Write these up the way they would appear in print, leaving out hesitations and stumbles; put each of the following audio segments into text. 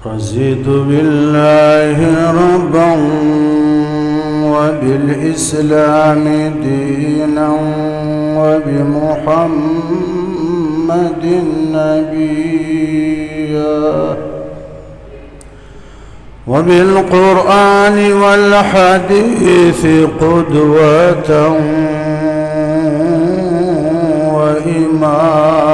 رضيت بالله ربا وبالإسلام دينا وبمحمد نبيا وبالقرآن والحديث قدوة وإماما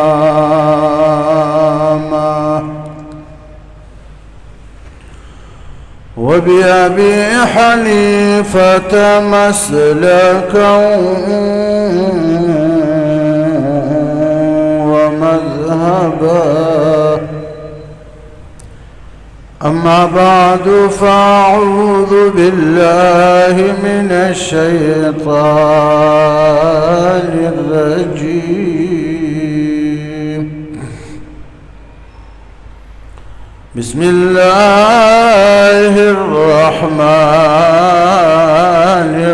وبأبي حنيفة مسلكا ومذهبا. أما بعد فأعوذ بالله من الشيطان الرجيم. بسم الله الرحمن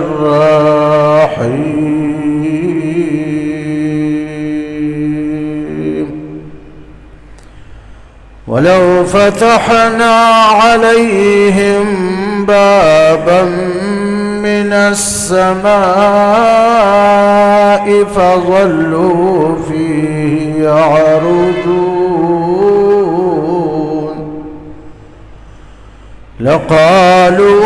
الرحيم. ولو فتحنا عليهم بابا من السماء فظلوا فيه يعرجون لقالوا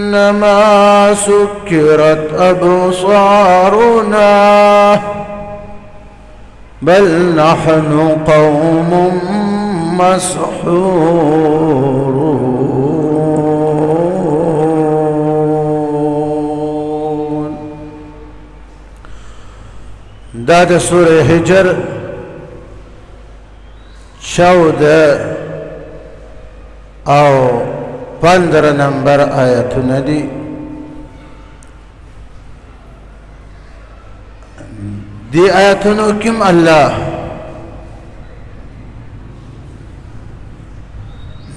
إنما سكرت أبصارنا بل نحن قوم مسحورون. دا سورة هجر 14 او 15 نمبر آیتونه دي. دی آیتونو کم اللہ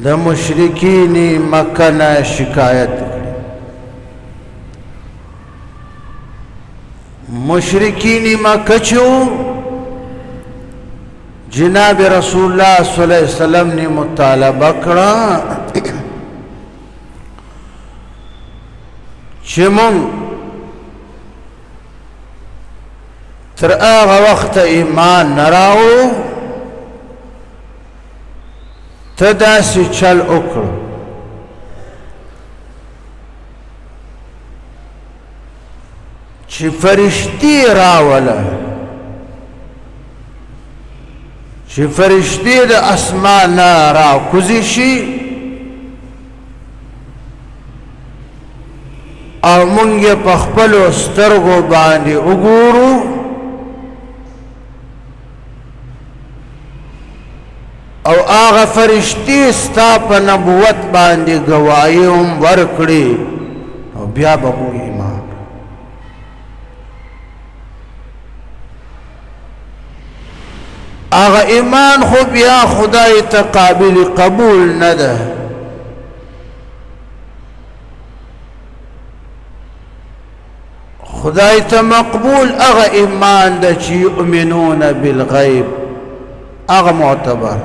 دا مشرکین مکہ نا شکایت کری. مشرکین مکہ چو جناب رسول اللہ صلی اللہ علیہ وسلم نے مطالبہ کرا چمون تر آغا وقت ایمان نراو تداسی چل اکر چی فرشتی راولا چی فرشتی دا اسمان راو کزیشی او منگی پخپلو سترگو باندی اگورو او آغا فرشتی ستا پا نبوت باندی گوائی هم ورکڑی او بیا بمو ایمان. آغا ایمان خو بیا خدای تقابل قبول نده. خدای تمقبول اغا ایمان ده چی یؤمنون بالغیب اغا معتبر.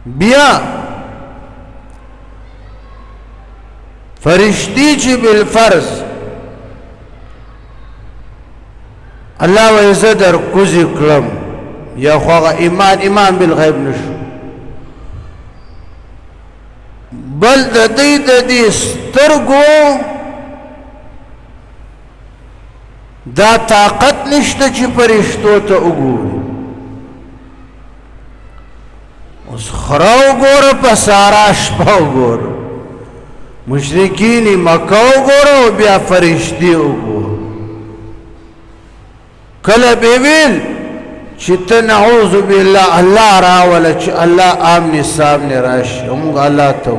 بیا فرشتی چی بالفرض اللہ و عزت در کزی کلم یا خواہ ایمان بالغیب نشو بل دی سترگو دا طاقت نشتا چی فرشتو تا اگوری. اس خراو گورا پسارا شپاو گورا مشرکینی مکاو گورا و بیا فرشتیو گورا کلا بیویل چی تنعوذ باللہ اللہ راولا چی اللہ آمنی سامنی راشی امونگا اللہ تو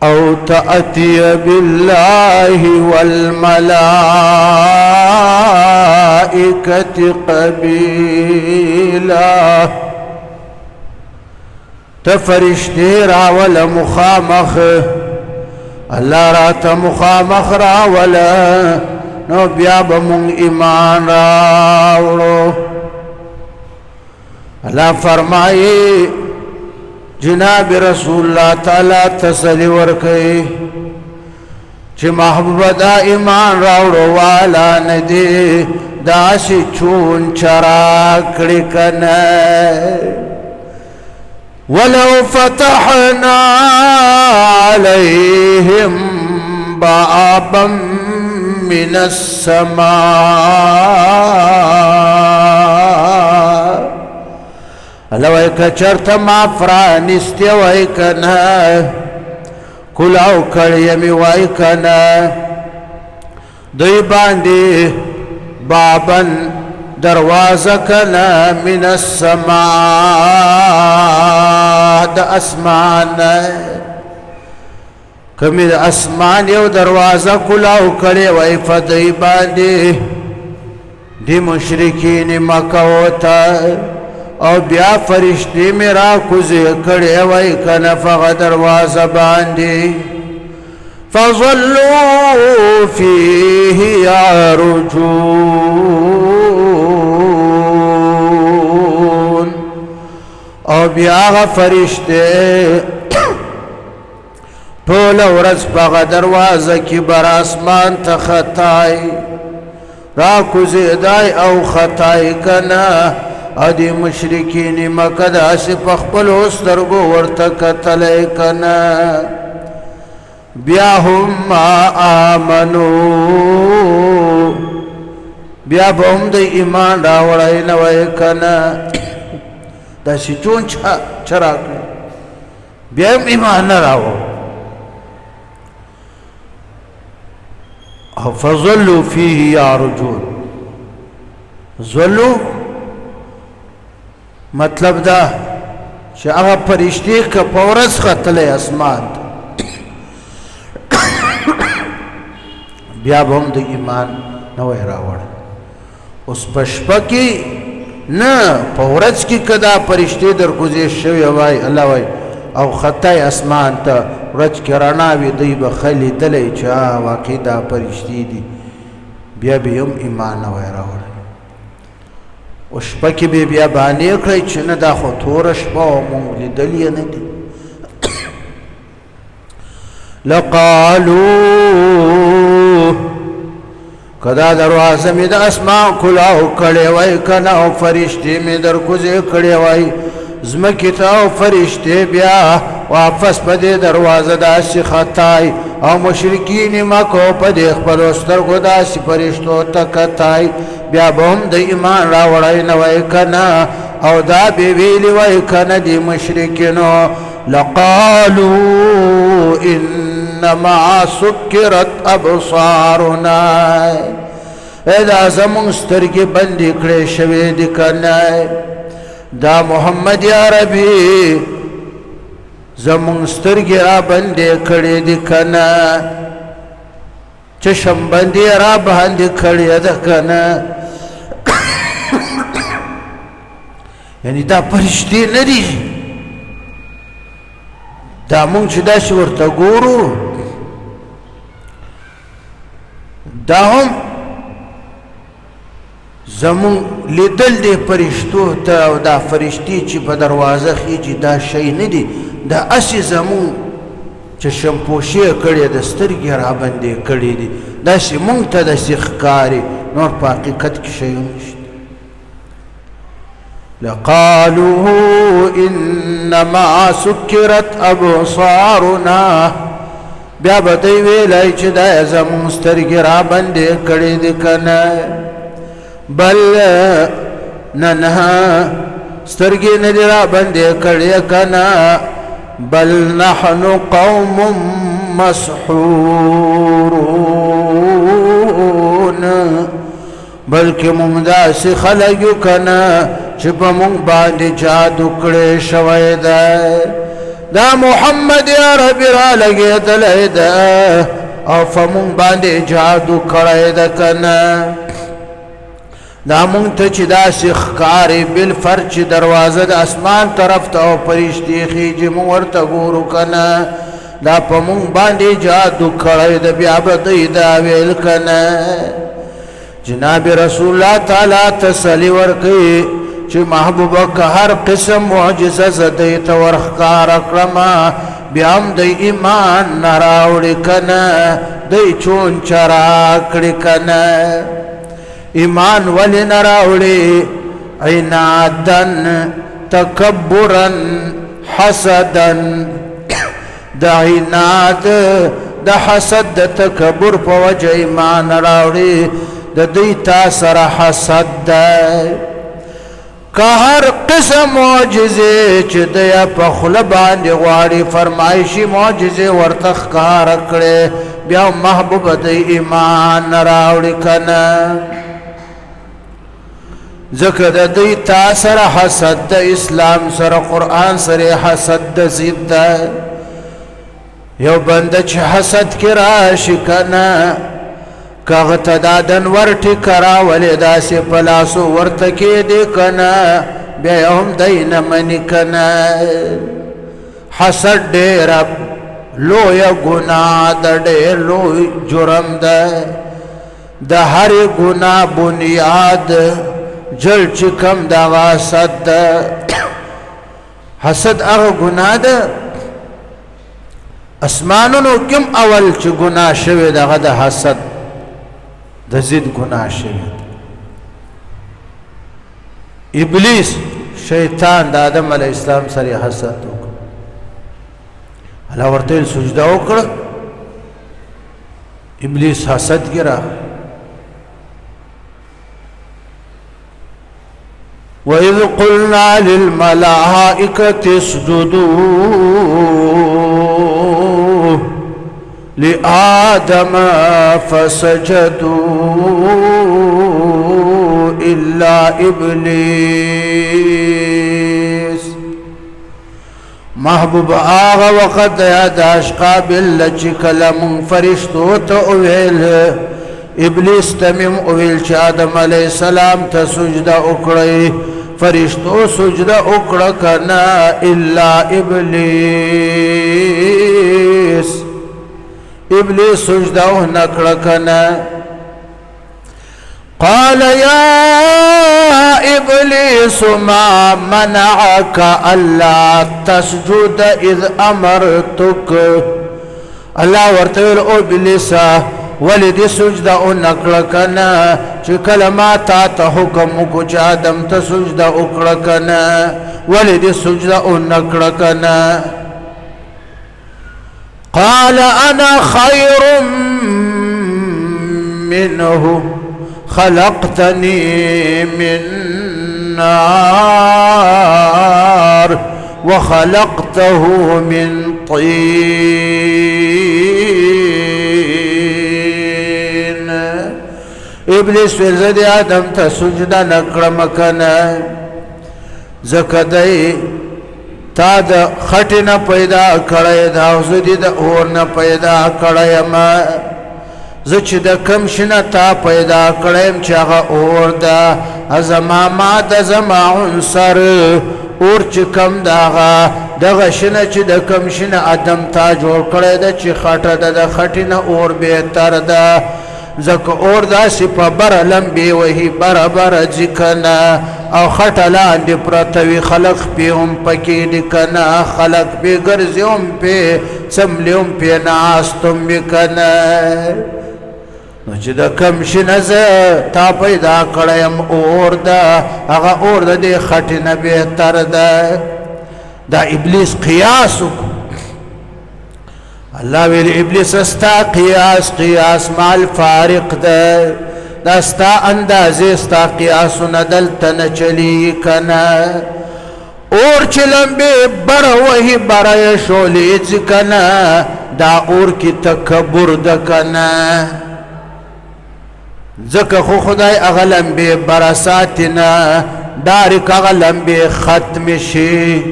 او تأتی باللہ والملائکت قبیلا تفرشتی راول مخامخ اللہ رات مخامخ راول نو بیا به مونږ ایمان راوړو الله فرمایي جناب رسول الله تعالی تسلی ورکړي چې محبوب دا ایمان راوړو والا نه دی داسې چون چرا کړي کنه ولو فتحنا عليهم بابا من السماء لو کچرت ما فرانستی وای کنه کلاو کړی می وای کنه دوی باندې بابن دروازه کنه من السماء د اسمان کمی د اسمان یو دروازه کلاو کړی وای فدی باندې دی مشرکین مکه وته او بیا فرشتي میرا کوزه کړي وای کنه فغ دروازه باندې فظلوا فيه يعرجون او بیا فرشتي ټول ورځ په دروازه کې بر اسمان ته خطای را کوزه دای او خطای کنه ادي مشرکین مکه داسې په خپلو سترګو ورته کتلی کنه بیا هم آمنو بیا به هم د ایمان راوړی نه وی کنه داسې چون چرا کړي بیا هم ایمان نه راوړ او فظلوا فيه يعرجون ظلوا مطلب دا چې هغه فرشتي که په ورځ ختلی اسمان بیا به هم د ایمان نه وی راوړی اوس په شپه کې نه په ورځ کې که دا فرشتې در کوزې شوې وای الله وای او خطای اسمان ته ورځ کې رڼا وي دوی به ښه لیدلی چې واقع دا فرشتې دي بیا به هم ایمان نه وی راوړی او شپه کې به بیا بانې کړی چې نه دا خو توره شپه او مونږ لیدلې نه دي لقالو که دا دروازه مې د اسمان کلاو کړی وای کنه او فرشتې مې در کوزې کړی وای ځمکې ته او فرشتې بیا واپس په دې دروازه داسې خطای او مشرکین مکو په دې خپلو سترګو داسې فرشتو ته کتای بیا به هم د ایمان راوړی نه وی کنه او دا به ویلي وی کنه د مشرکینو لقالو انما سکرت ابصارنا دا زمون سترګې بندې کړې شوې دي کنه دا محمد عربي زمون سترګې را بندې کړې دي کنه چشم بندې را باندې کړې ده کنه یعنی دا فرشتې نه دي دا مونږ چې داسې ورته ګورو دا هم زمون لیدل دی فرشتو ته او دا فرشتي چې په دروازه خیجي دا شی نه دي دا اسې زمون چې شمپوشې کړې د سترګې را باندې کړې دي داسې مونږ ته داسې ښکاري نور په حقیقت کې شی هم نشته لقالوا انما سکرت ابصارنا بیا به دوی ویلی چې دا زمون سترګې را باندې کړې دي کنه بل نه سترګې نه دي را باندې کړې کنه بل نحن قوم مسحورون بلکې مونږ داسې خلک یو کنه چې په مونږ باندې جادو کړی شوی دی دا محمد عربي را لګېدلی ده او په مونږ باندې جادو کړی ده کنه دا مونږ ته چې داسې ښکاري بالفرض چې دروازه د اسمان طرف ته او فرشتې خیجي مونږ ورته ګورو کنه دا په مونږ باندې جادو کړی د بیا به دوی دا ویل کنه جناب رسول الله تعالی تسلی ورکوي چې محبوبه که هر قسم معجزه زه دوی ته ورښکاره کړمه بیا هم دوی ایمان نه راوړي کنه دوی چونچه راکړي کنه ایمان ولې نه راوړي عنادن تکبرا حسدا د عناد د حسد د تکبر په وجه ایمان راوړي د دوی تا سره حسد ده که هر قسم معجزې چې دی په خوله باندې غواړي فرمایشي معجزې ورته ښکاره کړې بیا محبوبه دی ایمان نه راوړي کنه ځکه د دوی تا سره حسد د اسلام سره قرآن سره حسد د ضد ده یو بنده چې حسد کې راشي کنه که هغه ته دا دنور ټیکه راولې داسې په لاسو ورته کېدې کنه بیا یې هم دی نه مني کنه حسد ډېره لویه ګناه ده ډېر لوی جرم ده د هرې ګناه بنیاد جل چې کم دغه حسد ده حسد هغه ګناه ده اسمانونو کم اول چې ګناه شوې دغه د حسد د ضد ګناه شوې ابلیس شیطان د آدم علیه السلام سره حسد وکړ الله ورته سجده وکړه ابلیس حسد ګرا وَإِذْ قُلْنَا لِلْمَلَائِكَةِ اسْجُدُوا لِآدَمَ فَسَجَدُوا إِلَّا إِبْلِيسَ محبوب آغا وقت یاداش قابل لچ کلم فرشتو تا اویل ابلیس تمیم اویل چه آدم علیہ السلام تا سجدہ اکڑی فرشتو سجدہ اکڑا کنا الا ابلیس ابلیس سجدہ نکڑا کنا قال يا إبليس ما منعك ألا تسجد إذ أمرتك الله ورتويل إبليسا ولدي سجدة نکړکنا چې کلمات ته حکم کو چې آدم ته سجده وکړکنا ولدي سجده نکړکنا قال انا خير منه خلقتني من نار وخلقته من طين ابلیس ورزد آدم تا سجده نکړم کنه ځکه دی تا د خټې نه پیدا کړی دا او زه دې د اور نه پیدا کړی یم زه چې د کم شي نه تا پیدا کړی یم چې هغه اور ده زما ماده زما عنصر اور چې کم د هغه دغه شي نه چې د کم شي نه آدم تا جوړ کړی ده چې خټه ده د خټې نه اور بهتر ده ځکه اور داسې په بره لمبې وهي بره بره ځي کنه او خټه لاندې پرته وي خلق پې هم پکې دي کنه خلق پې ګرځي هم پې څملې هم پې ناست هم وي کنه نو چې د کم شي نه زه تا پیدا کړی یم اور ده هغه اور د دې خټې نه بهتر ده دا ابلیس قیاس وکړو الله ویل ابلیس استا قیاس مال فارق ده دا ستا اندازې ستا قیاسونه دلته نه چلی کنه اور چې لمبې بره وهي بره یې شولې ځي کنه دا اور کې تکبر ده کنه ځکه خو خدای هغه لمبې بره ساتي نه ډارک هغه لمبې ختم شي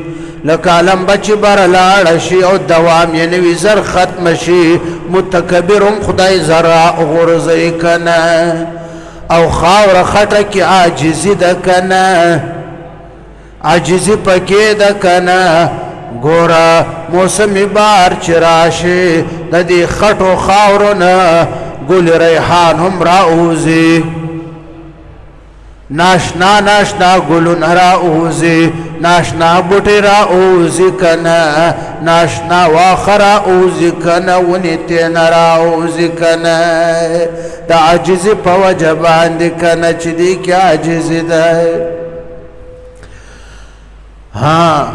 لکه لمبه چې بره لاړه شي او دوام یې نه وي زر ختم شي متکبر هم خدای زره غورځوي کنه او خاوره خټه کې عاجزي ده کنه عاجزي پکې ده کنه ګوره موسم بار چې راشي د دې خټو خاورو نه ګل ریحان هم راوځي ناشنا ناشنا ګلونه راوځي ناشنا بوټي راوځي کنه ناشنا واخه راوځي کنه ونې تېنه راوځي کنه د عاجزي په وجه باندې کنه چې دې کې عاجزي ده ها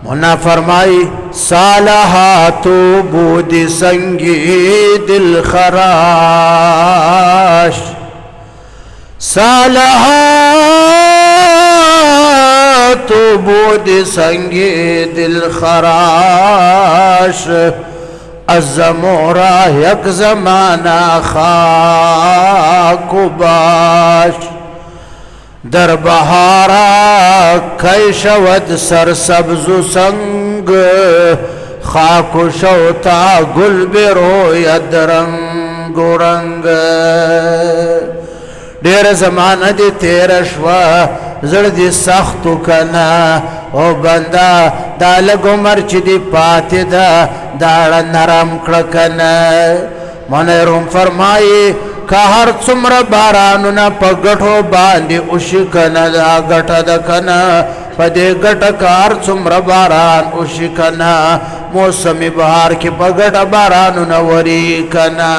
منا فرمائی صالحاتو بود سنگی دل خراش صالحاتو بود سنگی دل خراش الزمورا یک زمانا خاک باش در بهارا کی شود سرسبز سنگ خاک شوتا گل بروید رنگ و رنگ ډیر زمانه دی تیر شوا زړه دی سختو کنا او بندا دا لږ عمر چې دی پاتې ده دا نرم کړه کنه منی روم فرمایي که هر څومره بارانونه په ګټو باندې وشي کنه دا ګټه ده کنه په دې ګټه که هر څومره باران وشي کنه موسم بهار کې په ګټه بارانونه وري کنه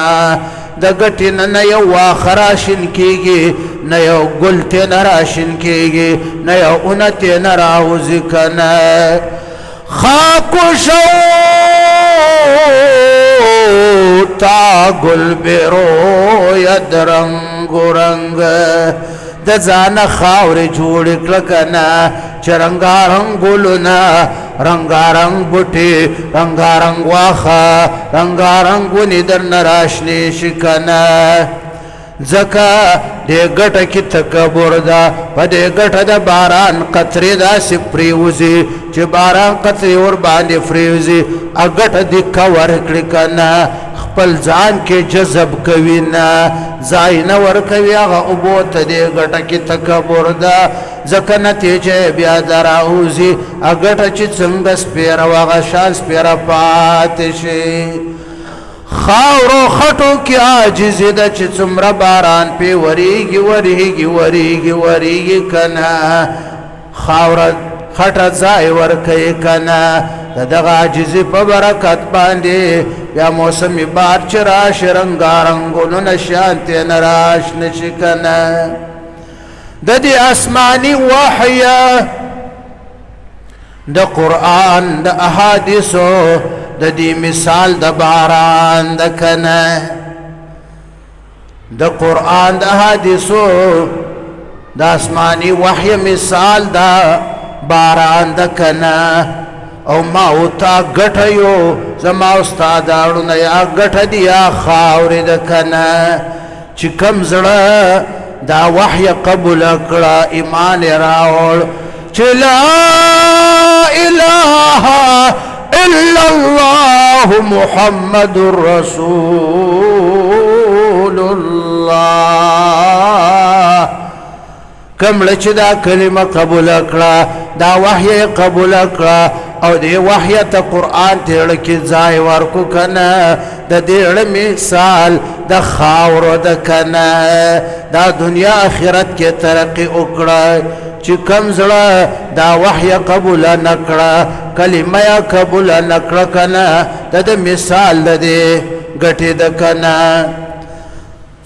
د ګټې نه یو واښه راشین کېږي نه یو ګل تېنه راشین کېږي نه یو اونه تېنه راوځي کنه خاک شو تا گل بیروید رنگ و رنگ د ځانه خاورې جوړې کړه کنه چې رنګارنګ ګلونه رنګارنګ بوټي رنګارنګ واښه رنګارنګ ونې درنه راشنې شي کنه ځکه دې ګټه کې تکبر ده په دې ګټه د باران قطرې داسې پرېوځي چې باران قطرې ورباندې پرېوځي ګټه دې کور کړي کنه خپل ځان کې جذب کوي نه ځای نه ورکوي هغه اوبو ته دې ګټه کې تکبر ده ځکه نتیجه بیا د راوځي ګټه چې څنګه سپېره وه هغه شان سپېره پاتې شي خاورو خټو کې عاجزي ده چې څومره باران پې ورېږي ورېږي ورېږي ورېږي کنه خاوره خټه ځای ورکوي کنه د دغه عاجزي په برکت باندې بیا موسم بار چې راشي رنګارنګ ګلونه شیان تېنه راشنه شي کنه د دې آسماني وحیه د قرآن د احادیثو د دې مثال د باران د کنه د قرآن د احادیثو د آسماني وحی مثال د باران د کنه او ما او تا ګټه یو زما استادانو نه یا ګټه دي یا خاورې د کنه چې کم زړه دا وحی قبول کړه ایمان راوړ چې لا اله الا الله محمد رسول الله کمړه چې دا کلمه قبول کړه دا وحی قبول کړه او دې وحی ته قرآن تېړه کې ځای ورکو کنه د دې مثال د خاورو د کنه دا دنیا آخرت کې ترقي وکړه چې کم زړه دا وحی قبول نه کړه کلمه یې قبول نه کړه کنه د مثال د دې ګټې د کنه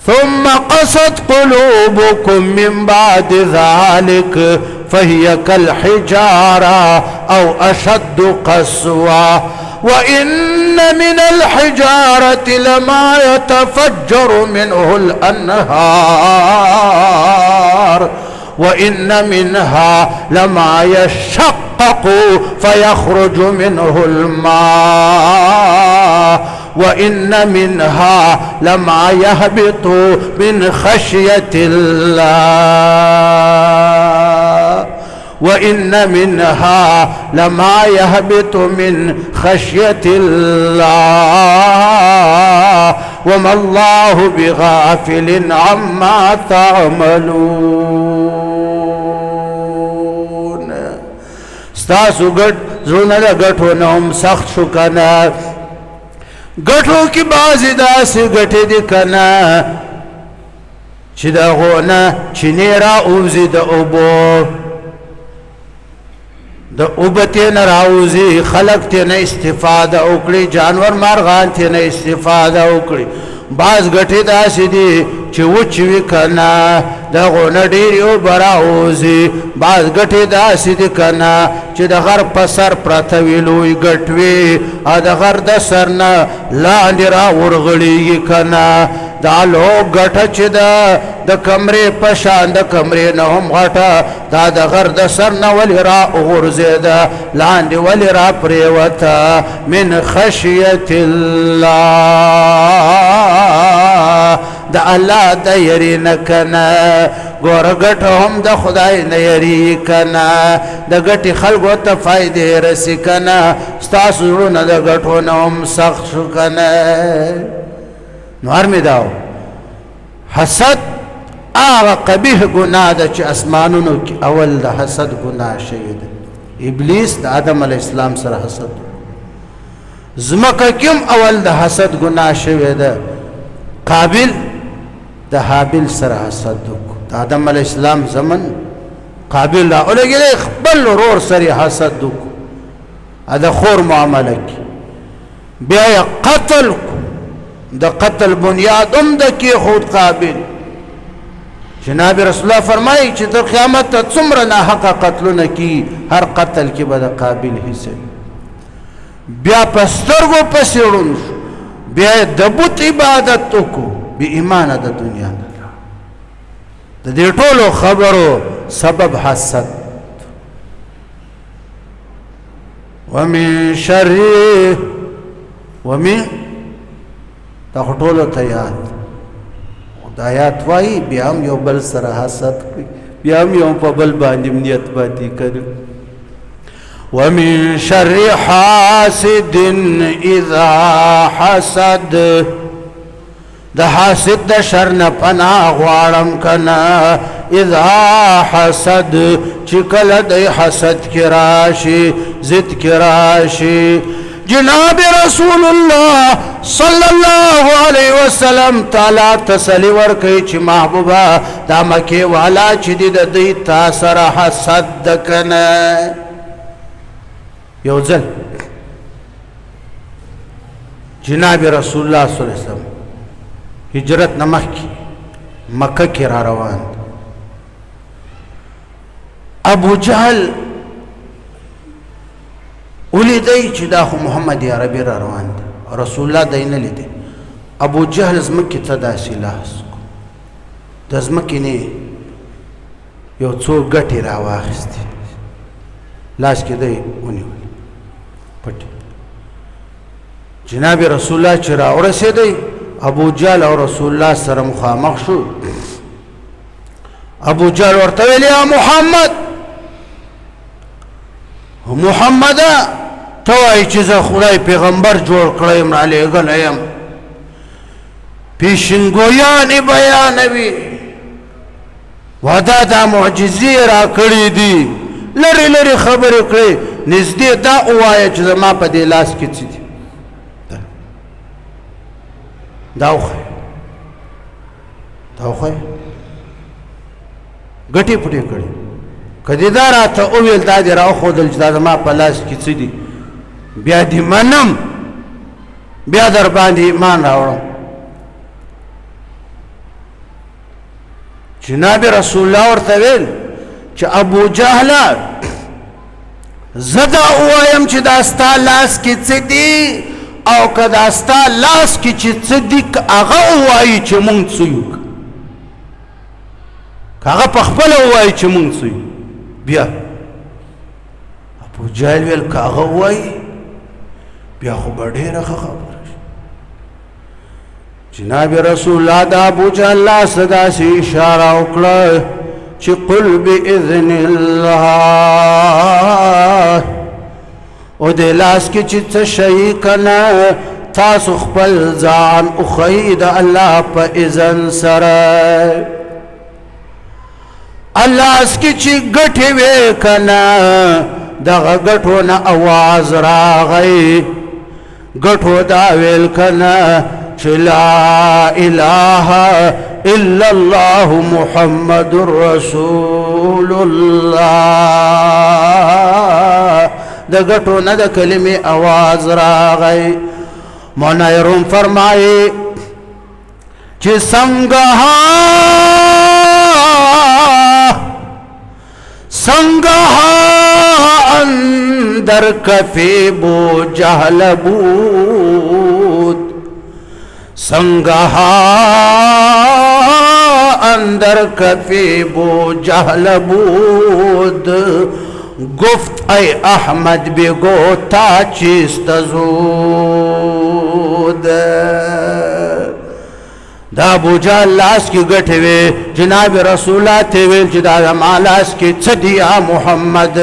ثم قست قلوبكم من بعد ذلك فهي كالحجارة أو أشد قسوة وإن من الحجارة لما يتفجر منه الأنهار وإن منها لما يشقق فيخرج منه الماء وإن منها لما يهبط من خشية الله وإن منها لما يهبط من خشية الله وما الله بغافل عما تعملون ستاسو ګډ زړونه د ګټو نه هم سخت شو که نه ګټو کې بعضې داسې ګټې دي که نه چې د هغو نه چینې راوځي د اوبو د اوبه تېنه راوځي خلک تېنه استفاده وکړي جانور مارغان تېنه استفاده وکړي بعض ګټې داسې دي چې وچ وي که نه د هغو نه ډېرې اوبه راوځي بعض ګټې داسې دي که نه چې د غر په سر پرته وي لوی ګټ وي او د غر د سر نه لاندې راورغړېږي که نه دا لو ګټه چې ده د کمرې په شان د کمرې نه هم غټه دا د غر د سر نه ولې را وغورځېده لاندې ولې را پرېوته من خشیت الله د الله د یری نه که نه ګوره ګټه هم د خدای نه یری که نه د ګټې خلکو ته فایدې رسي که نه ستاسو زړونه د ګټو نه هم سخت شو که نه نو هر مې دا حسد هغه قبیح ګناه ده چې اسمانونو کې اول د حسد ګناه شوی ده ابلیس د آدم علیه السلام سره حسد ځمکه کې هم اول د حسد ګناه شوی ده قابل د حابل سره حسد وکړو د آدم علیه السلام زمن قابل راولګېدی خپل ورور سره حسد وکړو د خور معامله کې بیا یې قتل د قتل بنیاد هم د کېښود قابل جناب رسول الله فرمایي چې تر قیامت ته څومره ناحقه قتلونه کی هر قتل کې به د قابل حصه بیا په سترګو پسې ړوند شو بیا یې د بت عبادت وکړو بې ایمانه د دنیا نه د دې ټولو خبرو سبب حسد ومن شر ومن دا ټولو ته یاد د آیات وایي بیا هم یو بل سره حسد کوي بیا هم یو په بل باندې نیت باندې کوي ومن شر حاسد اذا حسد د حاسد د شر نه پناه غواړم که نه اذا حسد چې کله د حسد کې راشي ضد کې راشي جناب رسول الله صلی الله علیه وسلم تعالی تسلی ورکوي چې محبوبه دا مکې والا چې دي د دوی تا سره حسد ده که نه یو ځل جناب رسول الله صلی الله علیه وسلم هجرت نه مخکې مکه کې را روان ابو جهل ولیدی چې دا خو محمد عربي را روان دی رسول الله دی نه لیدی ابو جهل ځمکې ته داسې لاس کو د ځمکې نه یو څو ګټې راواخیستې لاس کې دی ونیول پټې جناب رسول الله چې راورسېدی ابو جهل او رسول الله سره مخامخ شو ابو جهل ورته ویل یا محمد ته وایي چې زه خدای پیغمبر جوړ کړی یم رالیږلی یم پیشنګویانې بیانوي ودا دا معجزې را کړي دي لرې لرې خبرې کړې نږدې دا ووایه چې زما په دې لاس کې څه دي دا وښیه ګټې پټې کړې که دې دا راته وویل دا دې راوښودل چې دا زما په لاس کې څه دي بیا دې منم بیا در باندې ایمان راوړم جناب رسول الله ورته ویل چې ابو جهل زه دا ووایم چې دا ستا لاس کې څه دي او که دا ستا لاس کې چې څه دي هغه ووایي چې مونږ څه یو که هغه په خپله ووایي چې مونږ څه یو بیا ابو جهل ویل که هغه ووایي بیا خو به ډېره ښه خبره شي جناب رسول الله د ابو جهل لاس ته داسې اشاره وکړه چې قل باذن الله او د لاس کې چې څه شی که نه تاسو خپل ځان وښیئ د الله په اذن سره الله کې چې ګټې وې که نه دغه ګټو نه اواز راغی ګټو دا ویل کنه چې لا اله الا الله محمد رسول الله د ګټو نه د کلمې اواز راغی مولانا روم فرمایي چې څنګه اندر کفی بو جہل بود سنگہا اندر کفی بو جہل بود گفت ای احمد بگو تا چیست زود دا ابو جهل لاس کی گٹھے وے جناب رسولہ تے ویل چې دا ما لاس کی څه دی محمد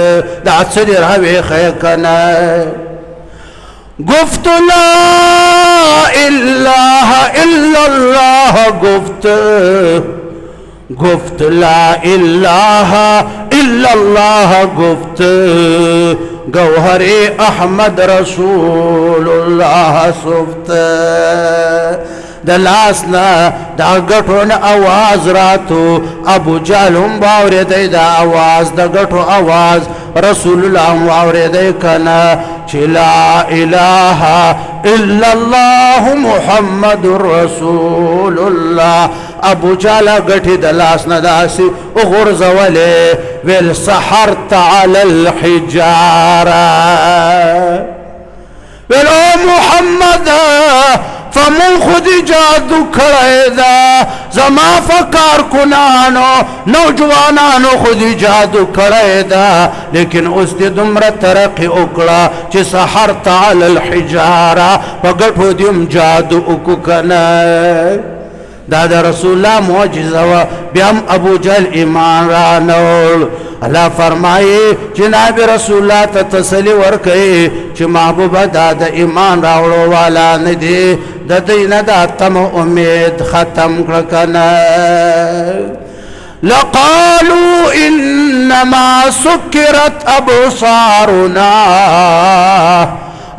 دا څه دی راوي خیکنا گفت لا اله الا الله گفت لا اله الا الله گفت گوہر احمد رسول اللہ صفت دلاسنا دا گٹون آواز راتو ابو جالم باوری دی دا آواز دا گٹو آواز رسول اللہ باوری دی کنا چی لا الہ الا اللہ محمد رسول اللہ ابو جالا گٹی دلاسنا داسی اغرز ولی ویل سحرت علی الحجارہ ویل او محمد فمن خودی جادو کھڑے دا زما فکار کنانو نوجوانانو خودی جادو کھڑے دا لیکن اس دی دمرا ترقی اکڑا چی سحرت علی الحجارہ پگٹو دیم جادو اکو کنا دادا رسول اللہ معجزہ و بیام ابو جہل ایمان رانول اللہ فرمائے جناب رسول اللہ تا تسلی ورکے چی محبوبہ دادا ایمان راوڑو والا ندی دادینا دا تم امید ختم کرکنا لقالوا انما سکرت ابصارنا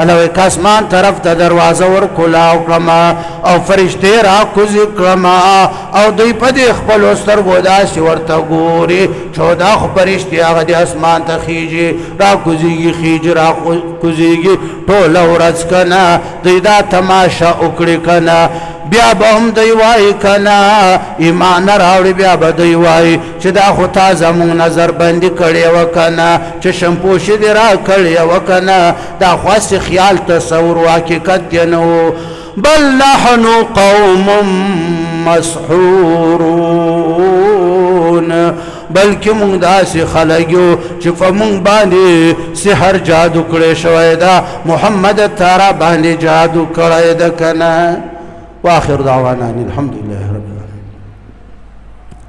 اللہ ایک آسمان طرف تا دروازہ ور کلاو کرما او فرشتے را کزی کرما او دوی پا دی اخبال استر گودا سی ورطا گوری چودا خو فرشتے آغا دی آسمان تا خیجی را کزیگی خیج را کزیگی ٹولا ورز کنا دوی دا تماشا اکڑی کنا بیا با هم دیوائی کنا ایمان راوڑی بیا با دیوائی چی دا خطا زمون نظر بندی کڑی وکنا چی شمپوشی دی را کڑی وکنا دا خواست خیال تصور واقعیت ینو بل نحن قوم مسحورون بلکہ مونگ دا سی خلقیو چی فمونگ باندی سحر جادو کڑی شوئی دا محمد تارا باندی جادو کڑی دا کنا وآخر دعوانا الحمد لله